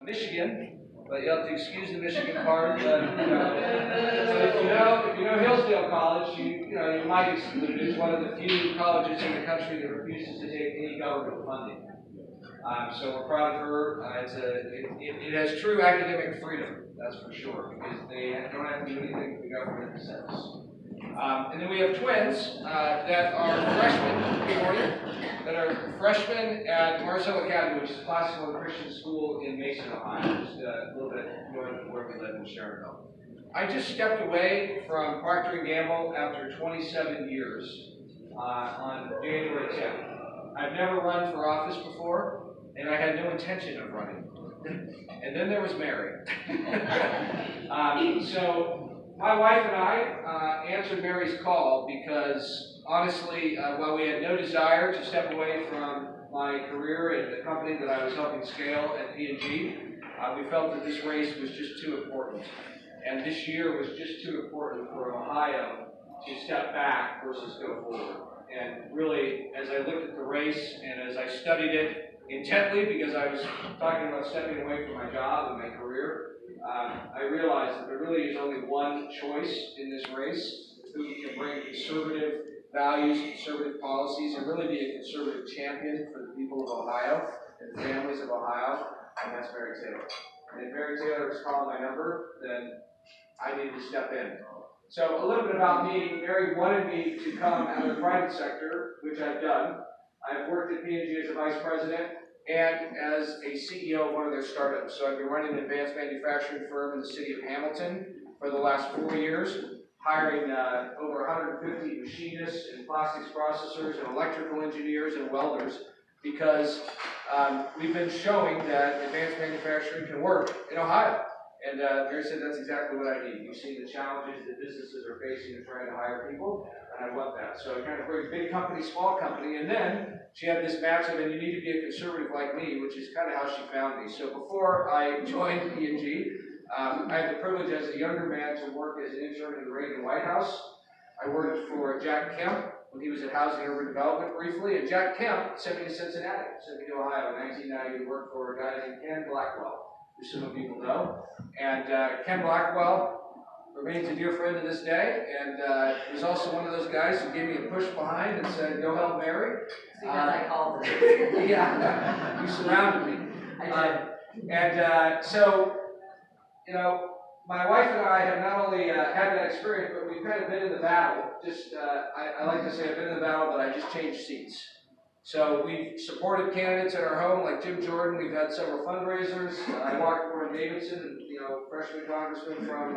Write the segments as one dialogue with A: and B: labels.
A: Michigan, but you have to excuse the Michigan part. So if you know Hillsdale College, you might exclude it. It's one of the few colleges in the country that refuses to take any government funding. So we're proud of her. It has true academic freedom, that's for sure, because they don't have to do anything the government says. And then we have twins that are freshmen. Good morning. That are freshmen at Marcel Academy, which is a classical and Christian school in Mason, Ohio, just a little bit north of where we live in Sharonville. I just stepped away from Procter & Gamble after 27 years on January 10th. I've never run for office before, and I had no intention of running. And then there was Mary. So my wife and I answered Mary's call because, honestly, while we had no desire to step away from my career in the company that I was helping scale at P&G, we felt that this race was just too important. And this year was just too important for Ohio to step back versus go forward. And really, as I looked at the race and as I studied it intently, because I was talking about stepping away from my job and my career, I realized that there really is only one choice in this race who can bring conservative values, conservative policies, and really be a conservative champion for the people of Ohio and the families of Ohio, and that's Mary Taylor. And if Mary Taylor is calling my number, then I need to step in. So a little bit about me. Mary wanted me to come out of the private sector, which I've done. I've worked at P&G as a vice president and as a CEO of one of their startups. So I've been running an advanced manufacturing firm in the city of Hamilton for the last 4 years, hiring over 150 machinists and plastics processors and electrical engineers and welders, because we've been showing that advanced manufacturing can work in Ohio. And Mary said, that's exactly what I need. You've seen the challenges that businesses are facing in trying to hire people, and I want that. So I kind of bring big company, small company, and then she had this matchup, and you need to be a conservative like me, which is kind of how she found me. So before I joined P&G, I had the privilege as a younger man to work as an intern in the Reagan White House. I worked for Jack Kemp when he was at Housing and Urban Development briefly, and Jack Kemp sent me to Cincinnati, sent me to Ohio in 1990 to work for a guy named Ken Blackwell, who some people know. And Ken Blackwell remains a dear friend to this day, and was also one of those guys who gave me a push behind and said, go help Mary.
B: Because I called it.
A: Yeah, you surrounded me. So, my wife and I have not only had that experience, but we've kind of been in the battle. I like to say I've been in the battle, but I just changed seats. So we've supported candidates at our home, like Jim Jordan. We've had several fundraisers. I walked Warren Davidson, and freshman congressman from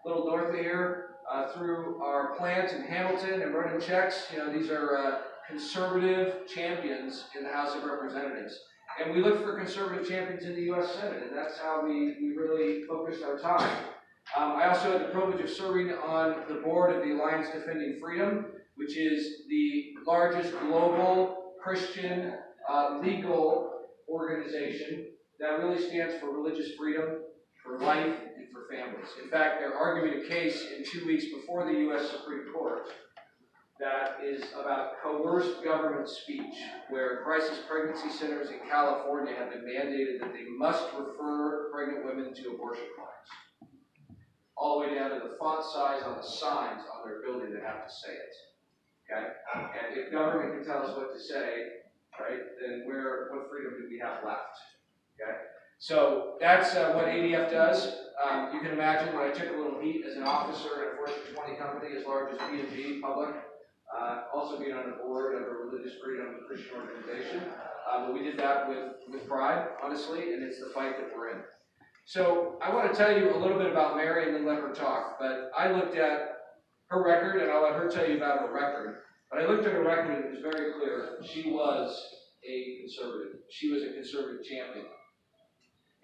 A: Little North of here, through our plant in Hamilton, and wrote him checks. These are conservative champions in the House of Representatives. And we look for conservative champions in the U.S. Senate, and that's how we really focused our time. I also had the privilege of serving on the board of the Alliance Defending Freedom, which is the largest global Christian legal organization that really stands for religious freedom, for life, and for families. In fact, they're arguing a case in 2 weeks before the U.S. Supreme Court that is about coerced government speech, where crisis pregnancy centers in California have been mandated that they must refer pregnant women to abortion clinics, all the way down to the font size on the signs on their building that have to say it. Okay? And if government can tell us what to say, right, then what freedom do we have left? Okay? So that's what ADF does. You can imagine that I took a little heat as an officer in a Fortune 20 company as large as P&G Public, also being on the board of a religious freedom Christian organization. But we did that with pride, honestly, and it's the fight that we're in. So I want to tell you a little bit about Mary and then let her talk. But I looked at her record, and I'll let her tell you about her record. But I looked at her record, and it was very clear. She was a conservative. She was a conservative champion.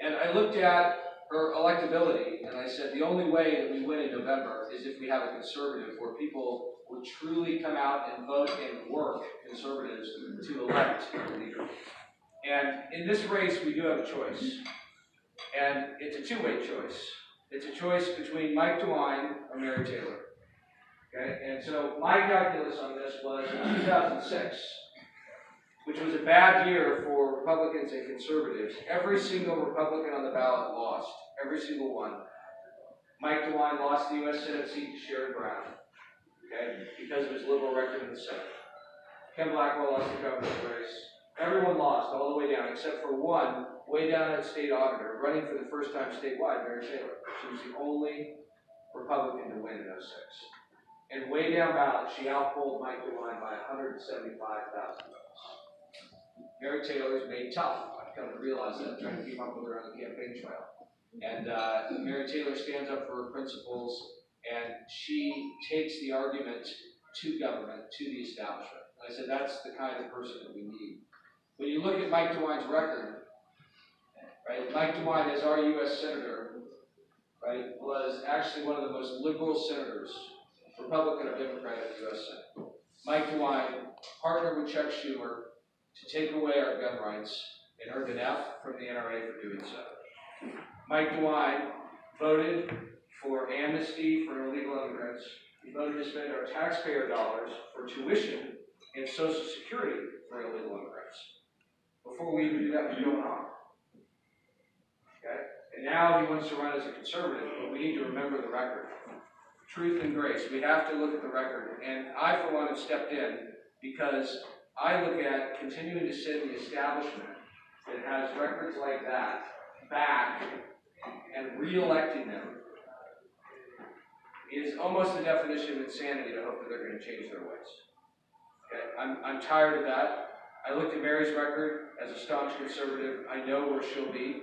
A: And I looked at her electability, and I said, the only way that we win in November is if we have a conservative where people will truly come out and vote and work conservatives to elect a leader. And in this race, we do have a choice. And it's a two-way choice. It's a choice between Mike DeWine or Mary Taylor. Okay? And so my calculus on this was in 2006, which was a bad year for Republicans and conservatives. Every single Republican on the ballot lost, every single one. Mike DeWine lost the U.S. Senate seat to Sherrod Brown, okay, because of his liberal record in the Senate. Ken Blackwell lost the governor's race. Everyone lost all the way down, except for one, way down at state auditor, running for the first time statewide, Mary Taylor. She was the only Republican to win in 06. And way down ballot, she outpolled Mike DeWine by 175,000 votes. Mary Taylor's made tough. I've come to realize that, trying to keep up with her on the campaign trail. And Mary Taylor stands up for her principles, and she takes the argument to government, to the establishment. And I said, that's the kind of person that we need. When you look at Mike DeWine's record, right, Mike DeWine, as our U.S. Senator, right, was actually one of the most liberal senators, Republican or Democrat, in the U.S. Senate. Mike DeWine partnered with Chuck Schumer to take away our gun rights and earned an F from the NRA for doing so. Mike DeWine voted for amnesty for illegal immigrants. He voted to spend our taxpayer dollars for tuition and Social Security for illegal immigrants. Before we even do that, we go on. Okay? And now he wants to run as a conservative, but we need to remember the record. Truth and grace. We have to look at the record. And I, for one, have stepped in because I look at continuing to send the establishment that has records like that back and re-electing them is almost the definition of insanity to hope that they're going to change their ways. Okay? I'm tired of that. I looked at Mary's record as a staunch conservative. I know where she'll be.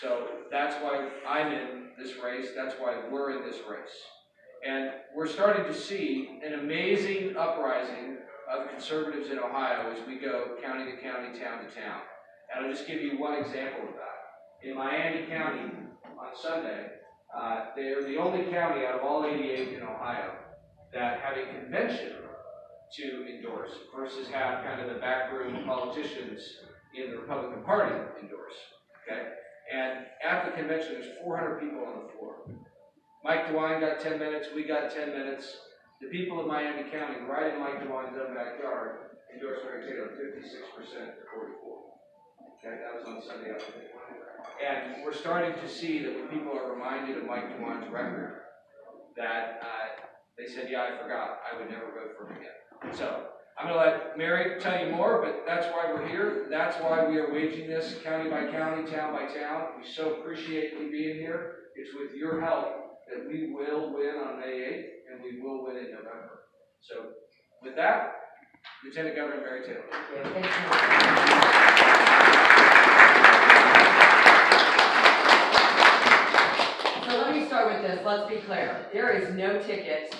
A: So that's why I'm in this race. That's why we're in this race. And we're starting to see an amazing uprising of conservatives in Ohio as we go county to county, town to town. And I'll just give you one example of that. In Miami County on Sunday, they're the only county out of all 88 in Ohio that have a convention to endorse versus have kind of the backroom politicians in the Republican Party endorse. Okay? And at the convention, there's 400 people on the floor. Mike DeWine got 10 minutes, we got 10 minutes. The people of Miami County, right in Mike DeWine's own backyard, endorsed Mary Taylor 56% to 44. Okay, that was on Sunday afternoon. And we're starting to see that when people are reminded of Mike DeWine's record, that they said, yeah, I forgot, I would never vote for him again. So, I'm going to let Mary tell you more, but that's why we're here. That's why we are waging this county by county, town by town. We so appreciate you being here. It's with your help that we will win on May 8th, and we will win in November. So, with that, Lieutenant Governor Mary Taylor.
B: Thank you. So let me start with this. Let's be clear. There is no ticket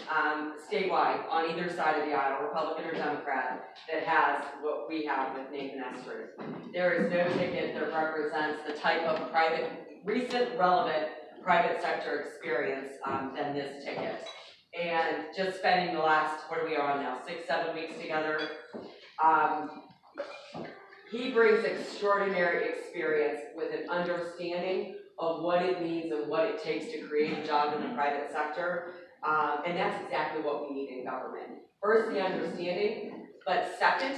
B: statewide on either side of the aisle, Republican or Democrat, that has what we have with Nathan Estruth. There is no ticket that represents the type of recent, relevant private sector experience than this ticket. And just spending the last, what are we on now, 6-7 weeks together, he brings extraordinary experience with an understanding of what it means and what it takes to create a job in the private sector. And that's exactly what we need in government. First, the understanding, but second,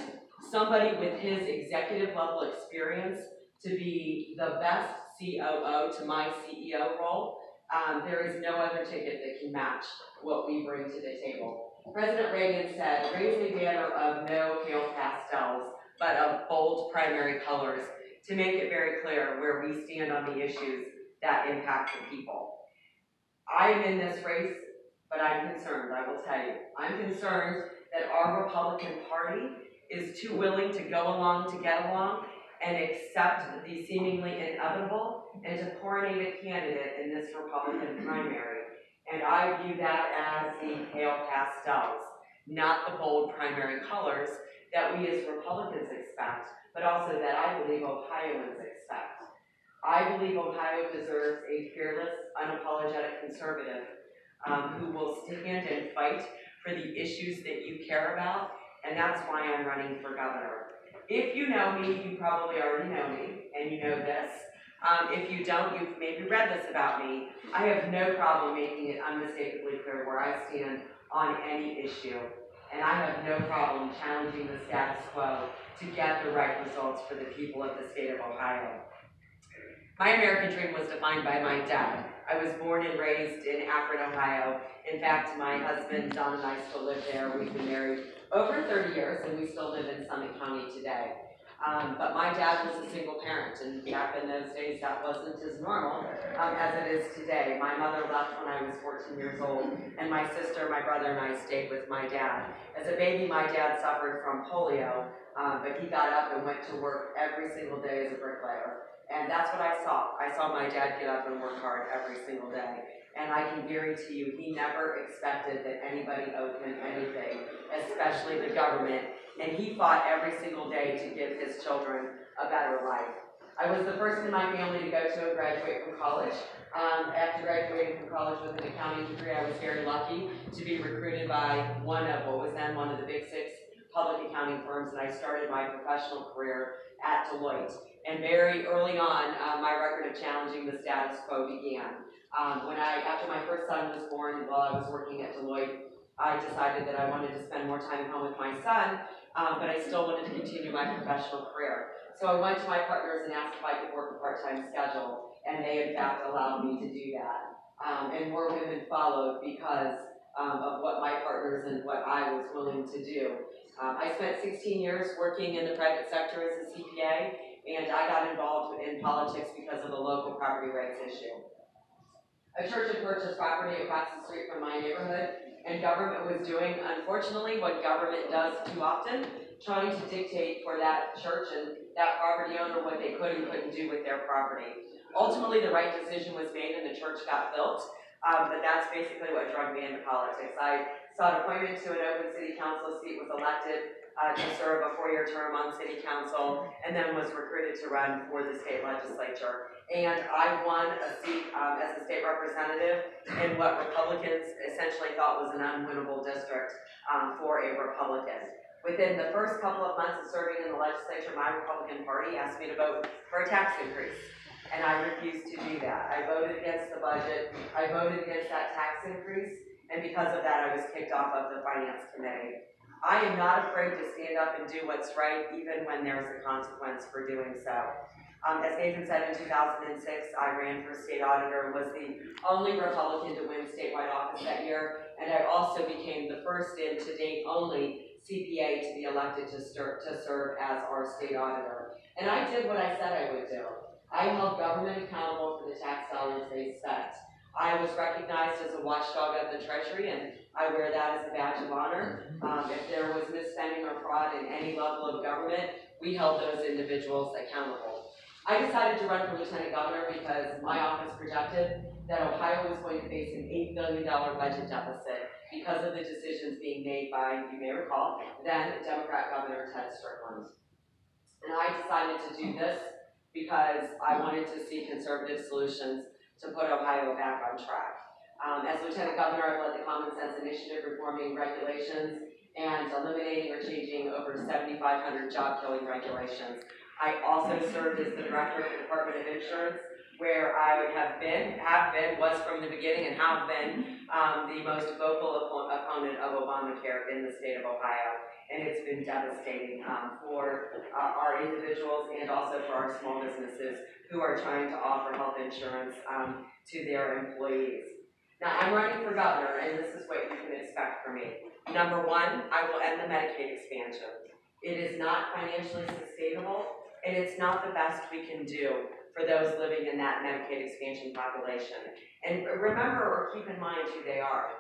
B: somebody with his executive level experience to be the best COO to my CEO role. There is no other ticket that can match what we bring to the table. President Reagan said, raise a banner of no pale pastels, but of bold primary colors to make it very clear where we stand on the issues that impact the people. I am in this race, but I'm concerned, I will tell you. I'm concerned that our Republican Party is too willing to go along to get along and accept the seemingly inevitable and to coronate a candidate in this Republican primary. And I view that as the pale pastels, not the bold primary colors that we as Republicans expect, but also that I believe Ohioans expect. I believe Ohio deserves a fearless, unapologetic conservative who will stand and fight for the issues that you care about, and that's why I'm running for governor. If you know me, you probably already know me, and you know this. If you don't, you've maybe read this about me. I have no problem making it unmistakably clear where I stand on any issue. And I have no problem challenging the status quo to get the right results for the people of the state of Ohio. My American dream was defined by my dad. I was born and raised in Akron, Ohio. In fact, my husband, Don, and I still live there. We've been married over 30 years, and we still live in Summit County today. But my dad was a single parent, and back in those days, that wasn't as normal as it is today. My mother left when I was 14 years old, and my sister, my brother, and I stayed with my dad. As a baby, my dad suffered from polio, but he got up and went to work every single day as a bricklayer. And that's what I saw. I saw my dad get up and work hard every single day. And I can guarantee you, he never expected that anybody owed him anything, especially the government. And he fought every single day to give his children a better life. I was the first in my family to go to and graduate from college. After graduating from college with an accounting degree, I was very lucky to be recruited by one of what was then one of the big six public accounting firms, and I started my professional career at Deloitte. And very early on, my record of challenging the status quo began. After my first son was born, while I was working at Deloitte, I decided that I wanted to spend more time at home with my son, but I still wanted to continue my professional career. So I went to my partners and asked if I could work a part-time schedule, and they in fact allowed me to do that. And more women followed because of what my partners and what I was willing to do. I spent 16 years working in the private sector as a CPA, and I got involved in politics because of the local property rights issue. A church had purchased property across the street from my neighborhood, and government was doing, unfortunately, what government does too often, trying to dictate for that church and that property owner what they could and couldn't do with their property. Ultimately, the right decision was made and the church got built, but that's basically what drug me into politics. I sought appointment to an open city council seat, was elected to serve a 4-year term on city council, and then was recruited to run for the state legislature. And I won a seat as a state representative in what Republicans essentially thought was an unwinnable district for a Republican. Within the first couple of months of serving in the legislature, my Republican Party asked me to vote for a tax increase, and I refused to do that. I voted against the budget, I voted against that tax increase, and because of that, I was kicked off of the Finance Committee. I am not afraid to stand up and do what's right, even when there's a consequence for doing so. As Nathan said, in 2006, I ran for state auditor and was the only Republican to win statewide office that year, and I also became the first and to date only CPA to be elected to serve as our state auditor. And I did what I said I would do. I held government accountable for the tax dollars they spent. I was recognized as a watchdog of the Treasury, and I wear that as a badge of honor. If there was misspending or fraud in any level of government, we held those individuals accountable. I decided to run for lieutenant governor because my office projected that Ohio was going to face an $8 billion budget deficit because of the decisions being made by, you may recall, then Democrat Governor Ted Strickland. And I decided to do this because I wanted to see conservative solutions to put Ohio back on track. As Lieutenant Governor, I've led the Common Sense Initiative reforming regulations and eliminating or changing over 7,500 job-killing regulations. I also served as the director of the Department of Insurance, where I was from the beginning, and have been the most vocal opponent of Obamacare in the state of Ohio. And it's been devastating for our individuals and also for our small businesses who are trying to offer health insurance to their employees. Now, I'm running for governor, and this is what you can expect from me. Number one, I will end the Medicaid expansion. It is not financially sustainable, and it's not the best we can do for those living in that Medicaid expansion population. And remember or keep in mind who they are.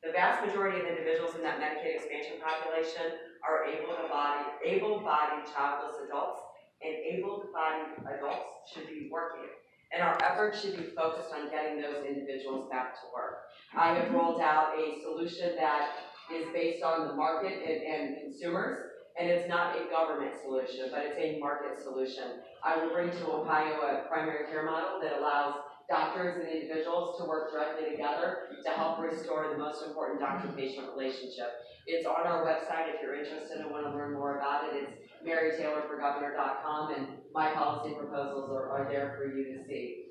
B: The vast majority of individuals in that Medicaid expansion population are able-bodied childless adults, and able-bodied adults should be working. And our efforts should be focused on getting those individuals back to work. I have rolled out a solution that is based on the market and consumers, and it's not a government solution, but it's a market solution. I will bring to Ohio a primary care model that allows doctors and individuals to work directly together to help restore the most important doctor-patient relationship. It's on our website if you're interested and want to learn more about it. It's marytaylorforgovernor.com, and my policy proposals are there for you to see.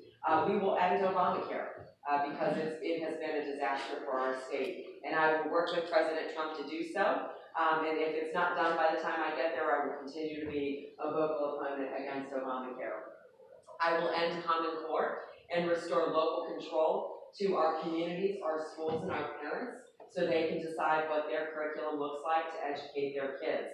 B: We will end Obamacare because it has been a disaster for our state, and I will work with President Trump to do so. And if it's not done by the time I get there, I will continue to be a vocal opponent against Obamacare. I will end Common Core and restore local control to our communities, our schools, and our parents, so they can decide what their curriculum looks like to educate their kids.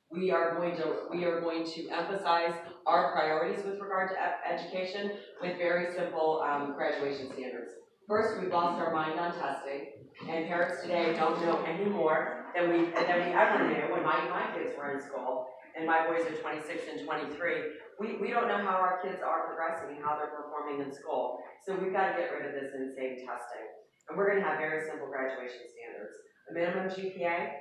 B: We are going to emphasize our priorities with regard to education with very simple graduation standards. First, we've lost our mind on testing, and parents today don't know any more than we ever knew when my kids were in school, and my boys are 26 and 23. We don't know how our kids are progressing and how they're performing in school. So we've got to get rid of this insane testing. And we're going to have very simple graduation standards. A minimum GPA,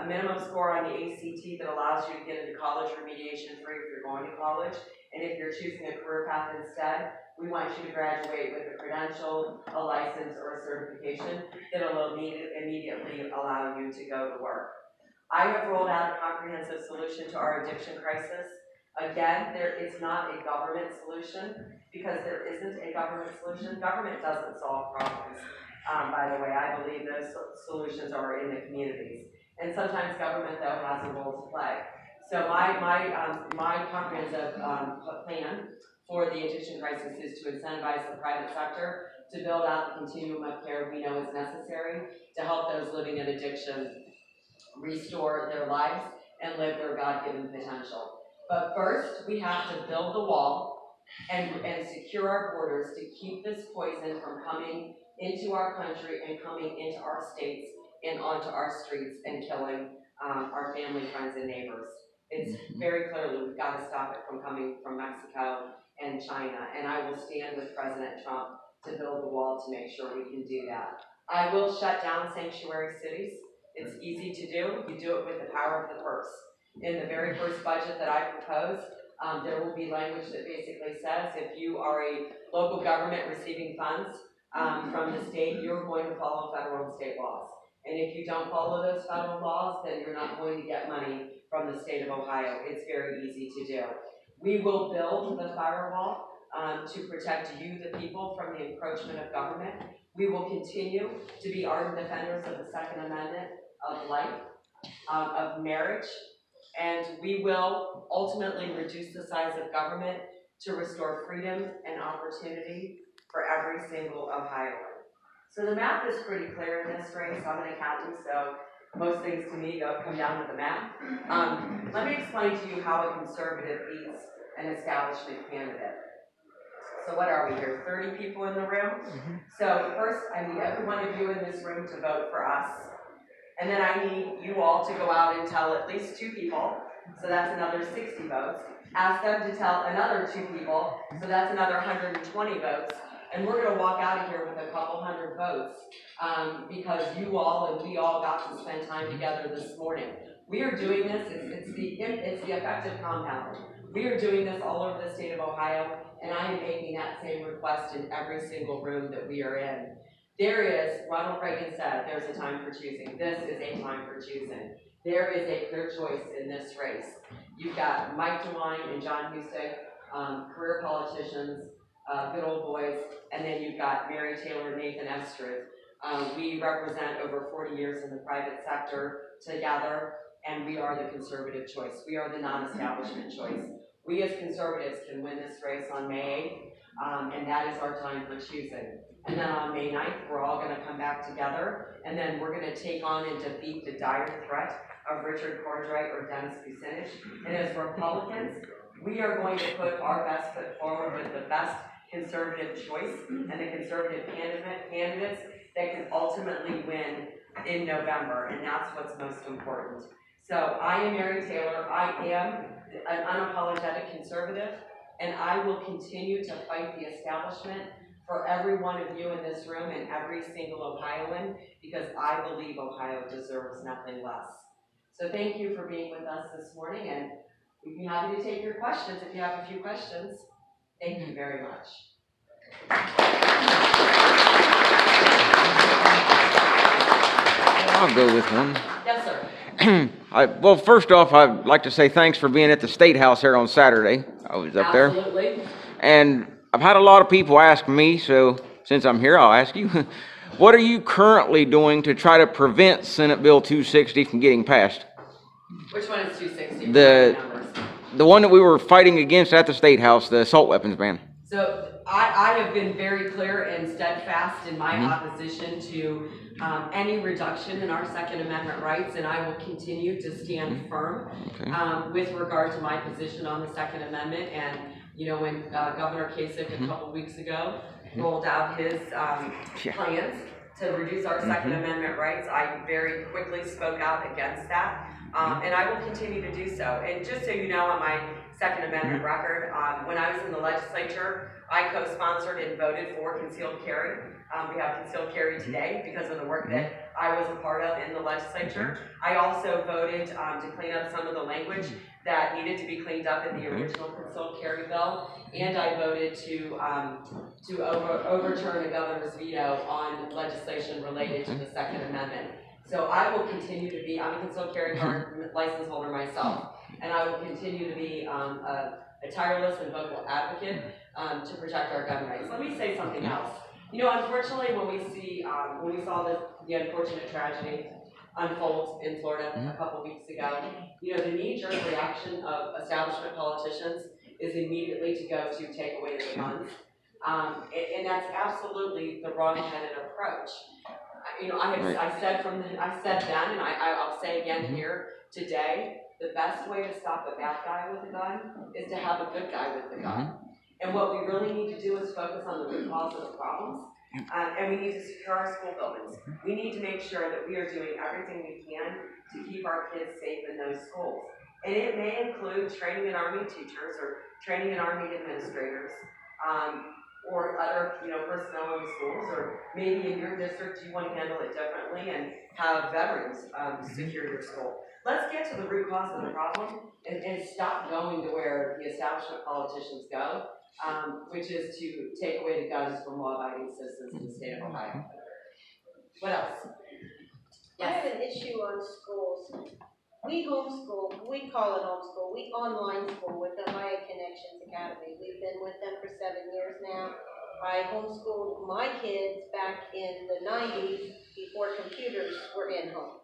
B: a minimum score on the ACT that allows you to get into college remediation free if you're going to college. And if you're choosing a career path instead, we want you to graduate with a credential, a license, or a certification that will immediately allow you to go to work. I have rolled out a comprehensive solution to our addiction crisis. Again, it's not a government solution, because there isn't a government solution. Government doesn't solve problems. By the way, I believe those solutions are in the communities. And sometimes government, though, has a role to play. So my comprehensive plan for the addiction crisis is to incentivize the private sector to build out the continuum of care we know is necessary to help those living in addiction restore their lives and live their God-given potential. But first, we have to build the wall and secure our borders to keep this poison from coming into our country and coming into our states and onto our streets and killing our family, friends, and neighbors. It's very clearly we've got to stop it from coming from Mexico and China, and I will stand with President Trump to build the wall to make sure we can do that. I will shut down sanctuary cities. It's easy to do. You do it with the power of the purse. In the very first budget that I proposed, there will be language that basically says if you are a local government receiving funds from the state, you're going to follow federal and state laws. And if you don't follow those federal laws, then you're not going to get money from the state of Ohio. It's very easy to do. We will build the firewall to protect you, the people, from the encroachment of government. We will continue to be ardent defenders of the Second Amendment, of life, of marriage, and we will ultimately reduce the size of government to restore freedom and opportunity for every single Ohioan. So the math is pretty clear in this race. I'm an accountant, so most things to me come down to the math. Let me explain to you how a conservative beats an establishment candidate. So what are we here, 30 people in the room? So first, I need every one of you in this room to vote for us. And then I need you all to go out and tell at least 2 people, so that's another 60 votes. Ask them to tell another 2 people, so that's another 120 votes. And we're going to walk out of here with a couple hundred votes because you all and we all got to spend time together this morning. We are doing this, it's the effective compounding. We are doing this all over the state of Ohio, and I am making that same request in every single room that we are in. There is, Ronald Reagan said, there's a time for choosing. This is a time for choosing. There is a clear choice in this race. You've got Mike DeWine and John Hustick, career politicians, good old boys, and then you've got Mary Taylor Nathan Estruth. We represent over 40 years in the private sector together, and we are the conservative choice. We are the non-establishment choice. We as conservatives can win this race on May 8th, and that is our time for choosing. And then on May 9th, we're all going to come back together, and then we're going to take on and defeat the dire threat of Richard Cordray or Dennis Kucinich. And as Republicans, we are going to put our best foot forward with the best conservative choice and the conservative candidates that can ultimately win in November, and that's what's most important. So I am Mary Taylor. I am an unapologetic conservative, and I will continue to fight the establishment for every one of you in this room and every single Ohioan, because I believe Ohio deserves nothing less. So thank you for being with us this morning, and we'd be happy to take your questions if you have a few questions. Thank you very much.
C: I'll go with one.
B: Yes, sir.
C: Well, first off, I'd like to say thanks for being at the State House here on Saturday. I was up there.
B: Absolutely.
C: And I've had a lot of people ask me, so since I'm here, I'll ask you, what are you currently doing to try to prevent Senate Bill 260 from getting passed?
B: Which one is 260?
C: The one that we were fighting against at the State House, the assault weapons ban.
B: So I have been very clear and steadfast in my opposition to any reduction in our Second Amendment rights, and I will continue to stand firm with regard to my position on the Second Amendment. And you know, when Governor Kasich a couple weeks ago rolled out his plans to reduce our Second Amendment rights, I very quickly spoke out against that. And I will continue to do so. And just so you know, on my Second Amendment record, when I was in the legislature, I co-sponsored and voted for concealed carry. We have concealed carry today because of the work that I was a part of in the legislature. I also voted to clean up some of the language that needed to be cleaned up in the original concealed carry bill, and I voted to overturn a governor's veto on legislation related to the Second Amendment. So I will continue to be, I'm a concealed carry card license holder myself, and I will continue to be a tireless and vocal advocate to protect our gun rights. Let me say something else. You know, unfortunately, when we saw the unfortunate tragedy unfold in Florida a couple weeks ago, you know, the knee-jerk reaction of establishment politicians is immediately to go to take away the guns. And that's absolutely the wrong-headed approach. You know, I said then, and I'll say again here today, the best way to stop a bad guy with a gun is to have a good guy with the gun. And what we really need to do is focus on the root cause of the problems, and we need to secure our school buildings. We need to make sure that we are doing everything we can to keep our kids safe in those schools. And it may include training in Army teachers or training in Army administrators, or other, you know, personnel in the schools, or maybe in your district you want to handle it differently and have veterans secure your school. Let's get to the root cause of the problem and stop going to where the establishment politicians go, which is to take away the guns from law-abiding citizens in the state of Ohio. What else?
D: Yes. I have an issue on schools. We homeschool, we call it homeschool, we online school with the Ohio Connections Academy. We've been with them for 7 years now. I homeschooled my kids back in the 90s before computers were in home.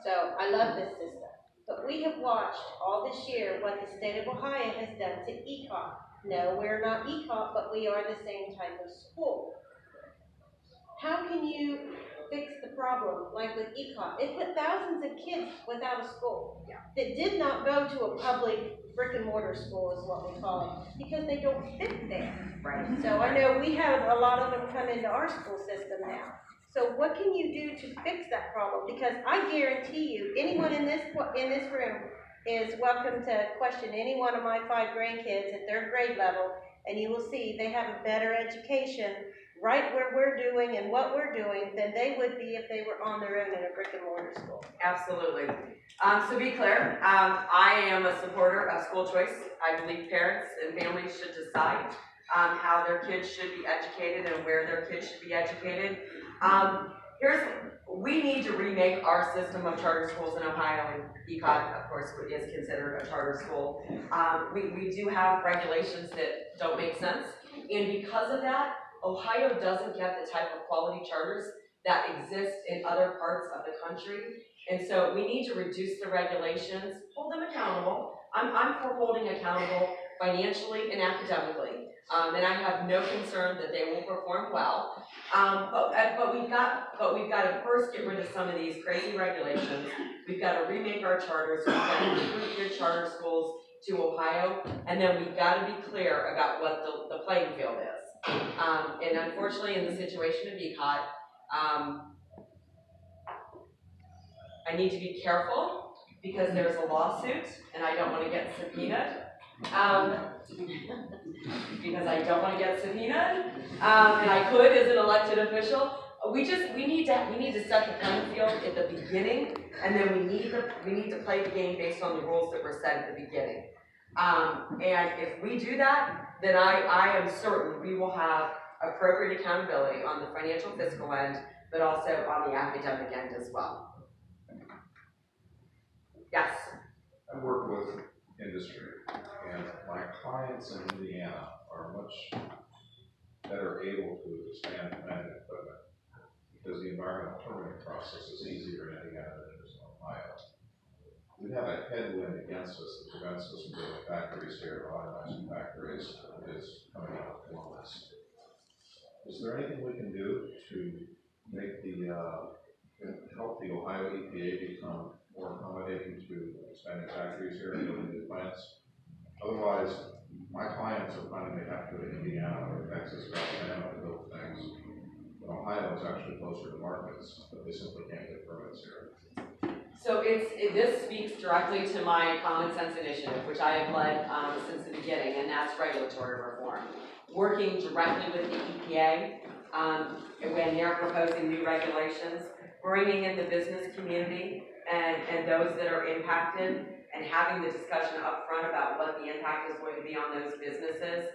D: So I love this system. But we have watched all this year what the state of Ohio has done to ECOP. No, we're not ECOP, but we are the same type of school. How can you fix the problem like with ECOP? It put thousands of kids without a school that did not go to a public brick and mortar school is what we call it, because they don't fit there. Right. So I know we have a lot of them come into our school system now. So what can you do to fix that problem? Because I guarantee you, anyone in this room is welcome to question any one of my 5 grandkids at their grade level, and you will see they have a better education right where we're doing and what we're doing than they would be if they were on their own in a brick and mortar school.
B: Absolutely. So be clear, I am a supporter of school choice. I believe parents and families should decide how their kids should be educated and where their kids should be educated. We need to remake our system of charter schools in Ohio, and ECOT, of course, is considered a charter school. We do have regulations that don't make sense, and because of that, Ohio doesn't get the type of quality charters that exist in other parts of the country. And so we need to reduce the regulations, hold them accountable. I'm for holding accountable financially and academically. And I have no concern that they will perform well. But we've got to first get rid of some of these crazy regulations. We've got to remake our charters. We've got to recruit good charter schools to Ohio, and then we've got to be clear about what the playing field is. And unfortunately, in the situation of ECOT, I need to be careful because there's a lawsuit, and I don't want to get subpoenaed. Because I don't want to get subpoenaed, and I could as an elected official. We need to set the playing field at the beginning, and then we need to play the game based on the rules that were set at the beginning. And if we do that, then I am certain we will have appropriate accountability on the financial fiscal end, but also on the academic end as well. Yes?
E: I work with industry, and my clients in Indiana are much better able to expand plant equipment because the environmental permitting process is easier in Indiana than it is in Ohio. we have a headwind against us that prevents us from building factories here, modernizing factories is coming out of Columbus. Is there anything we can do to make help the Ohio EPA become more accommodating to expanding factories here and building new plants? Otherwise, my clients are finding they have to go to Indiana or Texas or Alabama to build things. But Ohio is actually closer to markets, but they simply can't get permits here.
B: So this speaks directly to my common sense initiative, which I have led since the beginning, and that's regulatory reform. Working directly with the EPA when they're proposing new regulations, bringing in the business community and those that are impacted, and having the discussion up front about what the impact is going to be on those businesses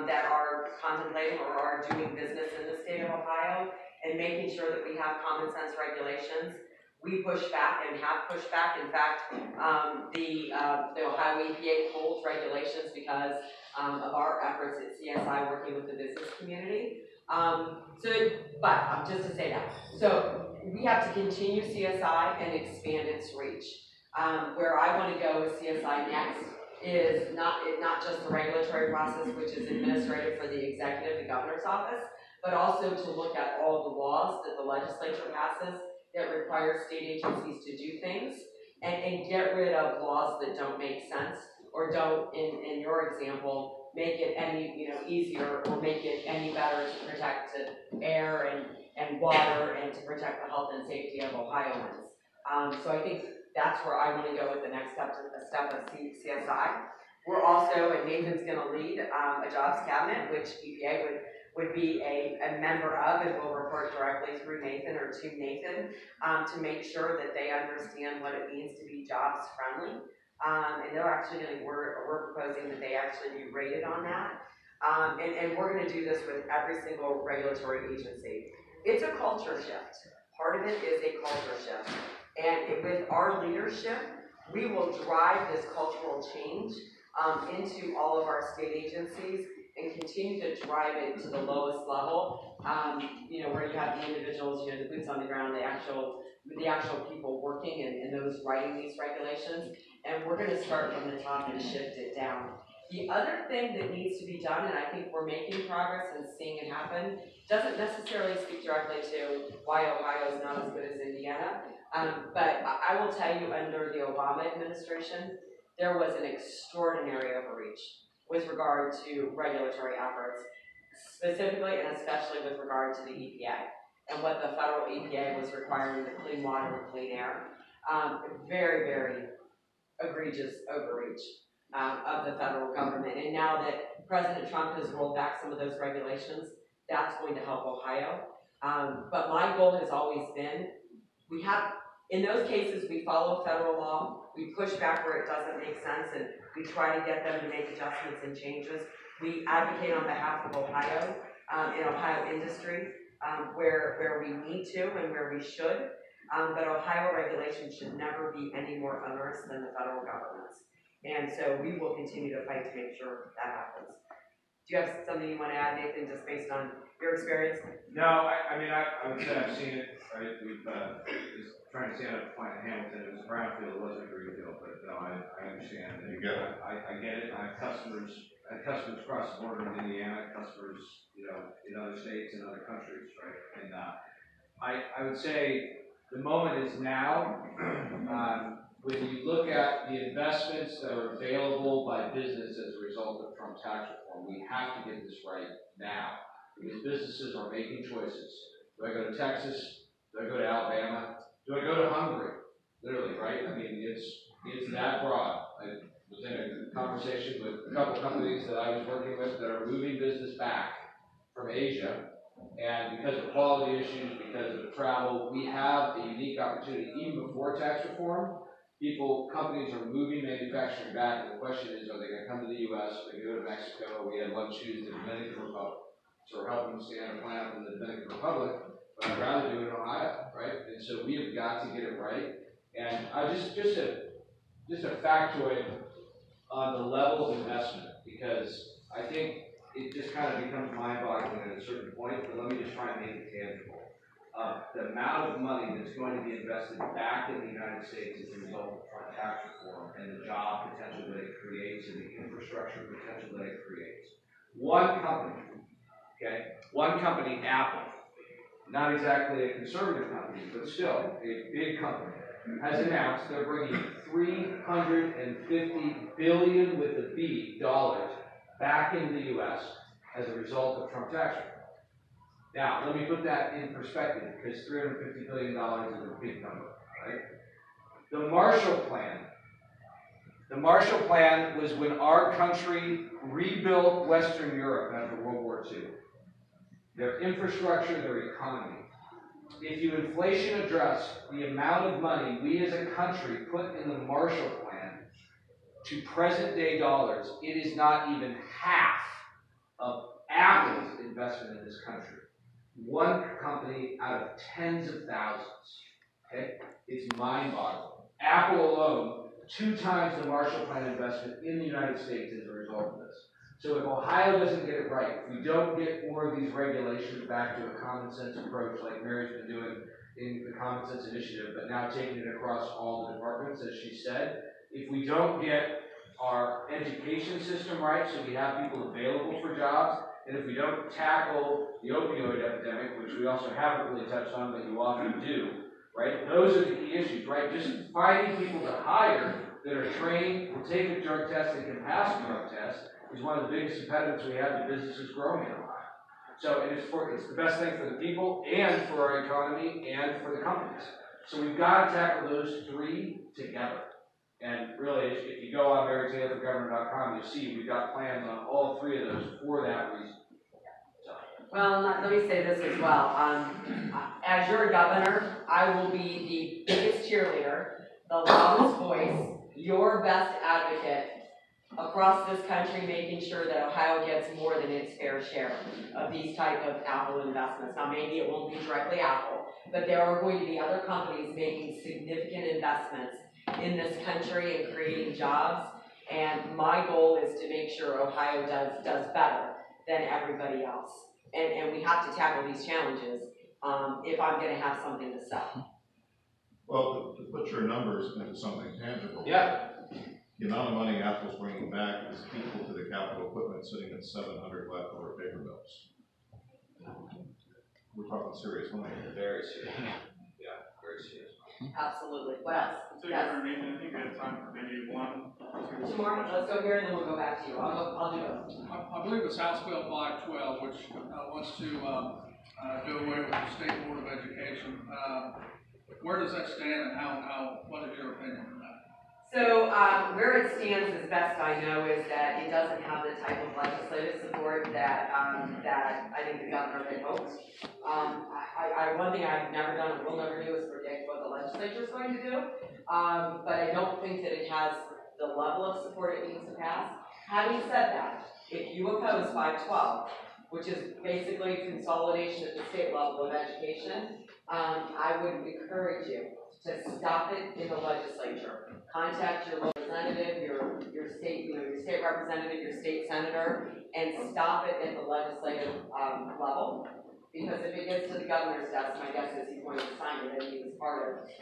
B: that are contemplating or are doing business in the state of Ohio, and making sure that we have common sense regulations. We push back and have pushed back. In fact, the Ohio EPA pulled regulations because of our efforts at CSI working with the business community. But just to say that, so we have to continue CSI and expand its reach. Where I want to go with CSI next is not just the regulatory process, which is administrative for the executive, the governor's office, but also to look at all the laws that the legislature passes that require state agencies to do things, and get rid of laws that don't make sense or don't, in your example, make it any easier or make it any better to protect the air and water and to protect the health and safety of Ohioans. So I think that's where I want to go with the next step of CSI. We're also, and Nathan's going to lead a jobs cabinet, which EPA would be a member of, and will report directly through Nathan or to Nathan to make sure that they understand what it means to be jobs friendly. And they're actually we're proposing that they actually be rated on that. And we're going to do this with every single regulatory agency. It's a culture shift. Part of it is a culture shift. And with our leadership, we will drive this cultural change into all of our state agencies and continue to drive it to the lowest level, where you have the individuals, the boots on the ground, the actual people working and those writing these regulations. And we're going to start from the top and shift it down. The other thing that needs to be done, and I think we're making progress and seeing it happen, doesn't necessarily speak directly to why Ohio is not as good as Indiana. But I will tell you, under the Obama administration, there was an extraordinary overreach with regard to regulatory efforts, specifically and especially with regard to the EPA and what the federal EPA was requiring with clean water and clean air. Very, very egregious overreach of the federal government. And now that President Trump has rolled back some of those regulations, that's going to help Ohio. But my goal has always been, in those cases, we follow federal law, we push back where it doesn't make sense, and we try to get them to make adjustments and changes. We advocate on behalf of Ohio and Ohio industry where we need to and where we should. But Ohio regulations should never be any more onerous than the federal government's. And so we will continue to fight to make sure that happens. Do you have something you want to add, Nathan, just based on your experience?
F: No, I would say I've seen it, right? We've just trying to stand up a plant in Hamilton. It was a brownfield, it wasn't a greenfield, but no, I understand. And I get it. I had customers across the border in Indiana, customers, in other states and other countries, right? And I would say the moment is now. When you look at the investments that are available by business as a result of Trump tax reform, we have to get this right now. Because businesses are making choices. Do I go to Texas? Do I go to Alabama? Do I go to Hungary? Literally, right? I mean, it's that broad. I was in a conversation with a couple companies that I was working with that are moving business back from Asia. And because of quality issues, because of travel, we have a unique opportunity. Even before tax reform, companies are moving manufacturing back, and the question is, are they going to come to the U.S., are they going to go to Mexico? We had one choose the Dominican Republic. So we're helping them stand a plant up in the Dominican Republic, but I'd rather do it in Ohio, right? And so we have got to get it right. And just a factoid on the level of investment, because I think it just kind of becomes mind-boggling at a certain point, but let me just try and make it tangible. the amount of money that's going to be invested back in the United States as a result of tax reform and the job potential that it creates and the infrastructure potential that it creates. One company, Apple, not exactly a conservative company, but still a big company, has announced they're bringing $350 billion with a B dollars back into the U.S. as a result of Trump tax reform. Now, let me put that in perspective, because $350 billion is a big number, right? The Marshall Plan was when our country rebuilt Western Europe after World War II. Their infrastructure, their economy. If you inflation address the amount of money we as a country put in the Marshall Plan to present day dollars, it is not even half of Apple's investment in this country. One company out of tens of thousands. Okay? It's mind-boggling. Apple alone, 2 times the Marshall Plan investment in the United States as a result of this. So if Ohio doesn't get it right, if we don't get more of these regulations back to a common sense approach like Mary's been doing in the Common Sense Initiative, but now taking it across all the departments, as she said, if we don't get our education system right so we have people available for jobs, and if we don't tackle the opioid epidemic, which we also haven't really touched on, but you often do, right? Those are the key issues, right? Just finding people to hire that are trained, will take a drug test, and can pass a drug test is one of the biggest impediments we have to businesses growing in Ohio. So it's the best thing for the people and for our economy and for the companies. So we've got to tackle those 3 together. And really, if you go on marytaylorforgovernor.com, you'll see we've got plans on all 3 of those for that reason.
B: Well, let me say this as well. As your governor, I will be the biggest cheerleader, the loudest voice, your best advocate across this country, making sure that Ohio gets more than its fair share of these type of Apple investments. Now, maybe it won't be directly Apple, but there are going to be other companies making significant investments in this country and creating jobs. And my goal is to make sure Ohio does better than everybody else. And we have to tackle these challenges if I'm going to have something to sell.
E: Well, to put your numbers into something tangible.
A: Yeah.
E: The amount of money Apple's bringing back is equal to the capital equipment sitting at 700 leftover paper mills. We're talking serious money.
A: Very serious. Yeah, very serious.
B: Absolutely. What else?
G: So Governor Nathan, I think we have time for maybe 1.
B: Tomorrow, let's go here and then we'll go back to you. I'll do it.
H: I believe it's House Bill 512, which wants to do away with the State Board of Education. Where does that stand, and what is your opinion on that?
B: So where it stands, as best I know, is that it doesn't have the type of legislative support that I think the governor had hoped. One thing I've never done and will never do is predict what the legislature is going to do. But I don't think that it has the level of support it needs to pass. Having said that, if you oppose 512, which is basically consolidation at the state level of education, I would encourage you to stop it in the legislature. Contact your representative, your state representative, your state senator, and stop it at the legislative level. Because if it gets to the governor's desk, my guess is he's going to sign it, and I think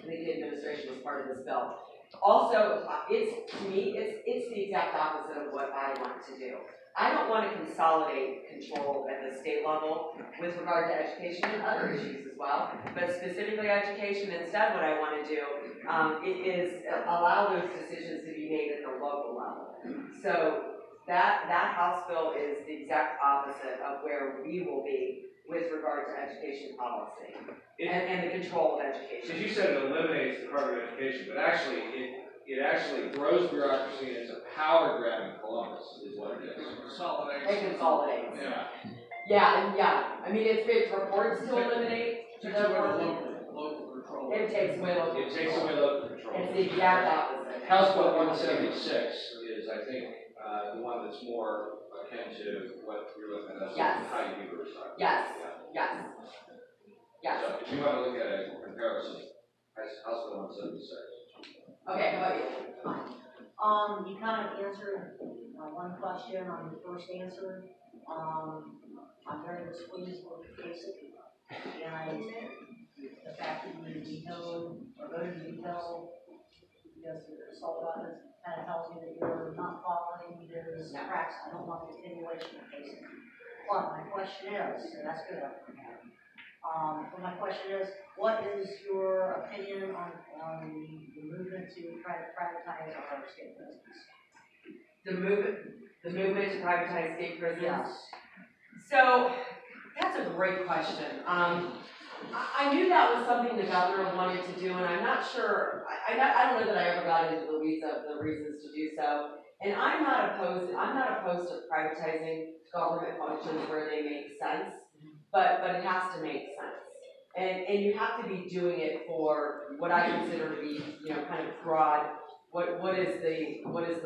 B: the administration is part of this bill. Also, to me, it's the exact opposite of what I want to do. I don't want to consolidate control at the state level with regard to education and other issues as well, but specifically education. Instead, what I want to do is allow those decisions to be made at the local level. So that House bill is the exact opposite of where we will be with regard to education policy and the control of education.
A: As you said, it eliminates the Department of Education, but actually, it actually grows bureaucracy, and it's a power grab in Columbus, is what it is.
B: It consolidates.
A: Yeah.
B: Yeah. I mean, it purports to eliminate.
H: It takes away the local control.
B: It takes away local
A: It takes away local control.
B: It's the exact opposite.
A: House Bill 176 is, I think, the one that's more akin to what you're looking at.
B: Yes.
A: How you do it.
B: Yes.
A: So if you want to look at a comparison, House Bill 176.
B: Okay, how about you?
I: You kind of answered one question on the first answer. I'm very displeased with the basic, and the veto, or go to veto, because it's all about this, kind of tells me that you're not following those tracks. I don't want the continuation of cases. But my question is, and that's good. But my question is, what is your opinion on the movement to try to privatize our state prisons?
B: The movement to privatize state prisons?
I: Yes.
B: So, that's a great question. I knew that was something the governor wanted to do, and I'm not sure, I don't know that I ever got into the weeds of the reasons to do so. And I'm not opposed to privatizing government functions where they make sense, but it has to make sense. And you have to be doing it for what I consider to be, kind of broad. What is the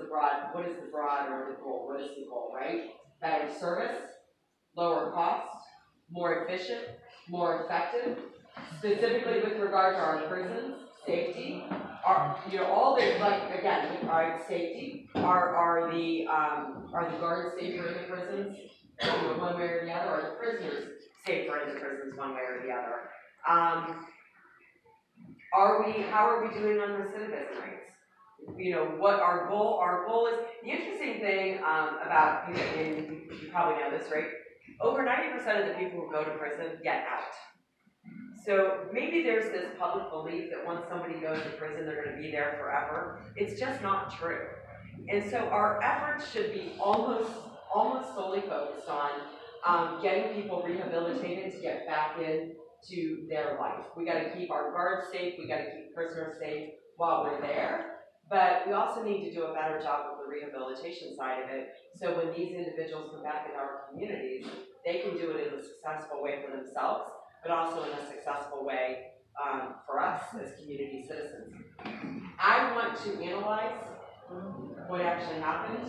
B: broad or the goal? What is the goal, right? Better service, lower cost, more efficient, more effective, specifically with regard to our prisons, safety, all the, safety, are the guards safer in the prisons, one way or the other, or the prisoners safer in the prisons one way or the other. How are we doing on recidivism rates? What our goal is, the interesting thing about, and you probably know this, right? Over 90% of the people who go to prison get out. So maybe there's this public belief that once somebody goes to prison, they're going to be there forever. It's just not true. And so our efforts should be almost solely focused on getting people rehabilitated to get back into their life. We got to keep our guards safe. We got to keep prisoners safe while we're there. But we also need to do a better job of the rehabilitation side of it. So when these individuals come back into our communities, they can do it in a successful way for themselves, but also in a successful way for us as community citizens. I want to analyze what actually happened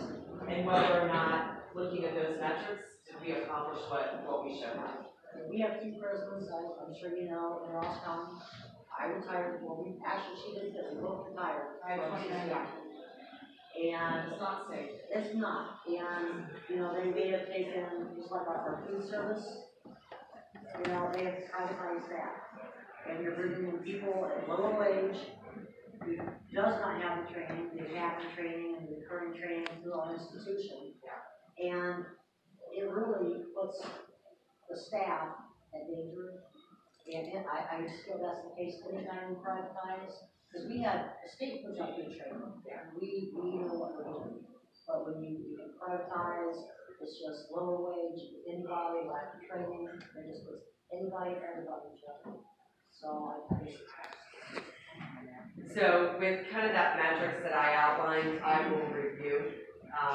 B: and whether or not, looking at those metrics, did we accomplish what we should have.
I: We have 2 prisons, I'm sure you know, in Ross County. I retired, she did too, we both retired. I had 29 years. And it's not safe. It's not. And, they may have taken, just like our food service, they have privatized that. And you're bringing in people at lower wage who does not have the training, they have the training and the recurring training through our institution. And it really puts the staff at danger. And I just feel that's the case anytime we privatize, because the state puts up good training. We know what we're doing. But when you privatize, it's just lower wage, anybody, lack of training, it just puts anybody and everybody in trouble. So I just.
B: So with kind of that metrics that I outlined, I will review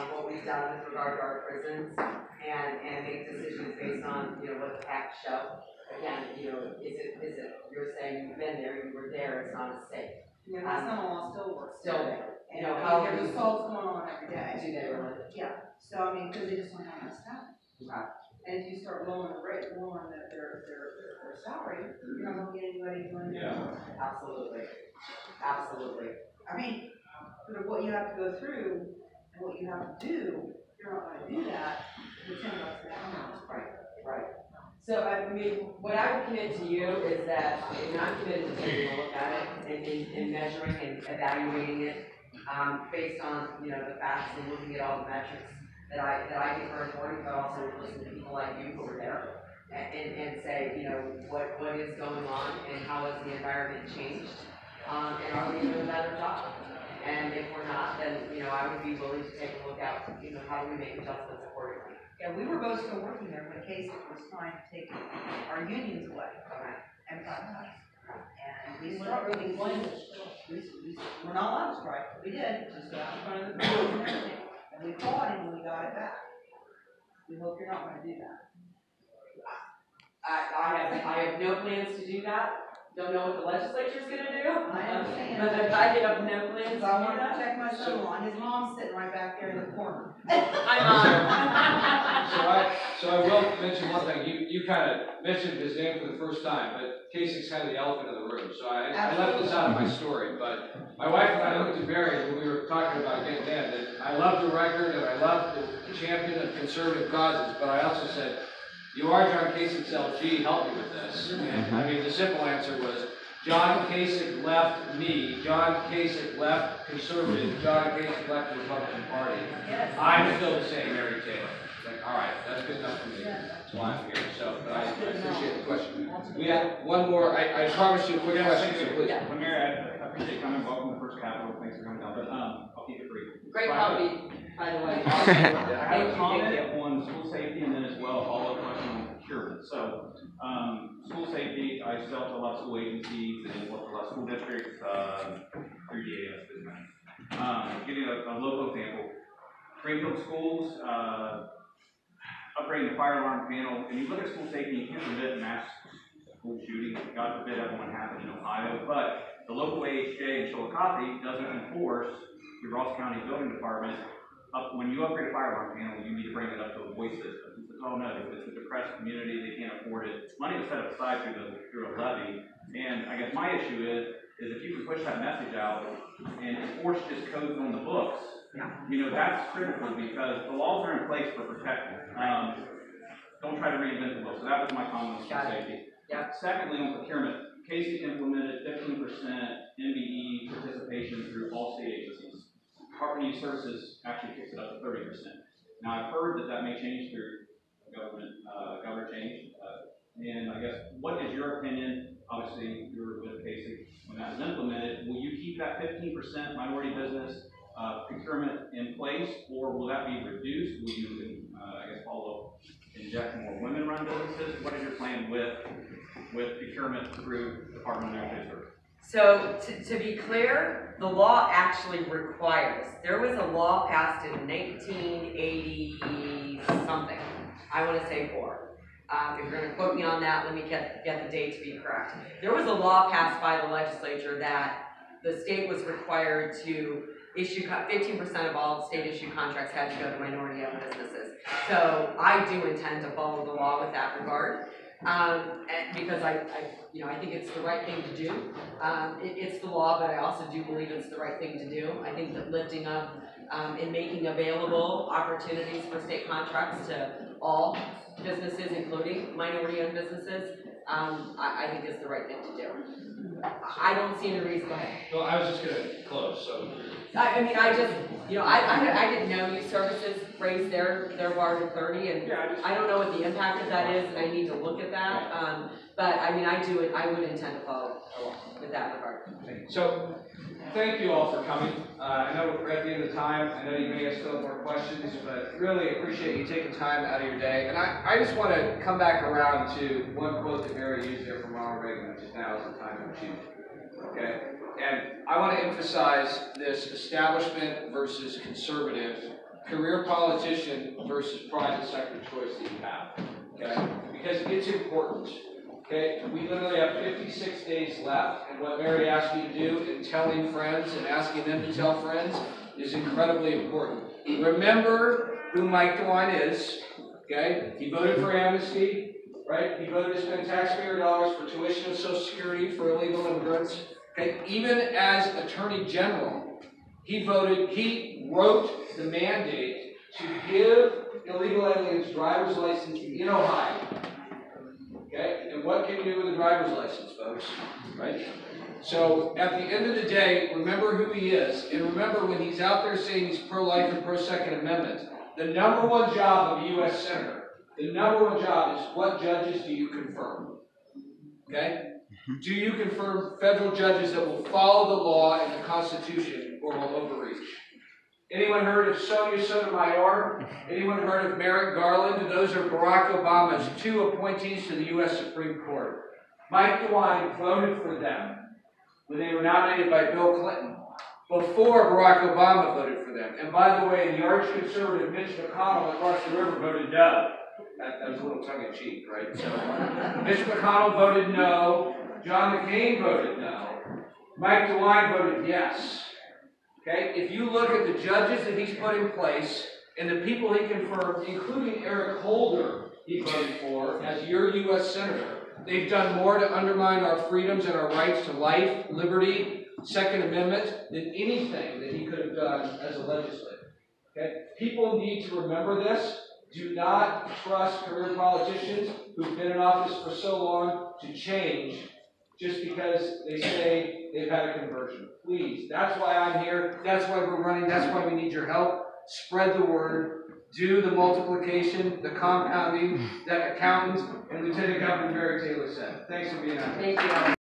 B: what we've done with regard to our prisons and make decisions based on what the facts show. Again, is it you're saying you've been there, you were there, it's not as safe.
J: Yeah, my son-in-law still works.
B: Still there.
J: How there's assaults going on every day.
B: Do they really?
J: Yeah. So because they just don't have enough staff.
B: Okay.
J: And if you start lowering the rate, lowering their salary, you're not going to get anybody doing it.
B: Yeah. Absolutely.
J: But what you have to go through and what you have to do, if you're not going to do that, you're $10 an hour.
B: Right. So, what I would commit to you is that, and I'm committed to taking a look at it and measuring and evaluating it based on, the facts and looking at all the metrics that I think are important, but also listen to people like you who are there and say, what is going on and how has the environment changed, and are we doing a better job? And if we're not, then, I would be willing to take a look at, how do we make adjustments accordingly.
J: Yeah, we were both still working there when Casey was trying to take our unions away and privatize. And we weren't really going to, we're not allowed to strike. We did, just got in front of the police and everything. And we fought him when we got it back. We hope you're not going to do that.
B: I have no plans to do that. Don't know what the legislature's going to do.
J: I understand.
B: But I have no plans to do
J: I want to
B: that.
J: protect my son-in-law. His mom's sitting right back there in the corner.
A: So I will mention one thing. You kind of mentioned his name for the first time, but Kasich kind of the elephant in the room. So I left this out of my story, but my wife and I looked at Barry when we were talking about getting in, that I love the record and I love the champion of conservative causes, but I also said, you are John Kasich's LG, help me with this. And the simple answer was, John Kasich left me, John Kasich left conservative, John Kasich left the Republican Party. I'm still the same Mary Taylor. Like, all right, that's good enough for me. That's why I'm here. So, but I appreciate the question. We have one more. I promise you a quick question, so please.
K: Well, Mary, I appreciate you coming. Welcome to First Capital. Thanks for coming down. But I'll keep it brief.
B: Great coffee, by the way.
K: I have a comment on school safety and then as well a follow-up question on procurement. So, school safety, I sell to a lot of school agencies and work with a lot of school districts through DAS business. Give you a local example. Greenfield schools, upgrading the fire alarm panel. And you look at school safety, you can't prevent mass school shootings. God forbid that one happen in Ohio. But the local AHJ in Chillicothe doesn't enforce the Ross County Building Department. When you upgrade a fire alarm panel, you need to bring it up to a voice system. He says, oh no, it's a depressed community, they can't afford it. Money was set aside through a levy. And I guess my issue is if you can push that message out and enforce just codes on the books, you know, that's critical because the laws are in place for protection. Don't try to reinvent the wheel. So that was my comment on school safety. Secondly, on procurement, Casey implemented 15% MBE participation through all state agencies. Department of Youth Services actually kicks it up to 30%. Now I've heard that may change through governor change. And I guess, what is your opinion? Obviously, you're with Casey. When that is implemented, will you keep that 15% minority business procurement in place, or will that be reduced? Will you, I guess, inject more women-run businesses? What is your plan with procurement through Department of Youth Services?
B: So, to be clear, the law actually requires, there was a law passed in 1980 something, I want to say 4. If you're going to quote me on that, let me get the date to be correct. There was a law passed by the legislature that the state was required to issue 15% of all state-issued contracts had to go to minority-owned businesses. So I do intend to follow the law with that regard. Because I think it's the right thing to do. It's the law, but I also do believe it's the right thing to do. I think that lifting up and making available opportunities for state contracts to all businesses, including minority-owned businesses, I think is the right thing to do. I don't see any reason. Go ahead.
A: No, I was just going to close. So.
B: I mean, I just, I didn't know Youth Services raised their bar to 30, and I don't know what the impact of that is, and I need to look at that. But I mean, I would intend to follow along with that regard.
A: So, thank you all for coming. I know we're at the end of the time. I know you may have still more questions, but really appreciate you taking time out of your day. And I just want to come back around to one quote that Mary used there from Ronald Reagan, which is now is the time to achieve. Okay? And I want to emphasize this establishment versus conservative, career politician versus private sector choice that you have. Okay? Because it's important. Okay? We literally have 56 days left, and what Mary asked you to do in telling friends and asking them to tell friends is incredibly important. Remember who Mike DeWine is. Okay? He voted for amnesty, right? He voted to spend taxpayer dollars for tuition of Social Security for illegal immigrants. Okay? Even as Attorney General, he wrote the mandate to give illegal aliens driver's license in Ohio. Okay? And what can you do with a driver's license, folks? Right? So, at the end of the day, remember who he is. And remember, when he's out there saying he's pro-life and pro-Second Amendment, the number one job of a U.S. Senator, the number one job is what judges do you confirm? Okay? Do you confirm federal judges that will follow the law and the Constitution or will overreach? Anyone heard of Sonia Sotomayor? Anyone heard of Merrick Garland? Those are Barack Obama's 2 appointees to the U.S. Supreme Court. Mike DeWine voted for them when they were nominated by Bill Clinton, before Barack Obama voted for them. And by the way, the arch-conservative Mitch McConnell across the river voted no. That was a little tongue-in-cheek, right? So Mitch McConnell voted no. John McCain voted no. Mike DeWine voted yes. Okay? If you look at the judges that he's put in place and the people he confirmed, including Eric Holder, he voted for as your U.S. Senator, they've done more to undermine our freedoms and our rights to life, liberty, Second Amendment than anything that he could have done as a legislator. Okay? People need to remember this. Do not trust career politicians who've been in office for so long to change just because they say they've had a conversion. Please, that's why I'm here, that's why we're running, that's why we need your help. Spread the word, do the multiplication, the compounding that accountants and Lieutenant Governor Mary Taylor said. Thanks for being out here.
B: Thank you.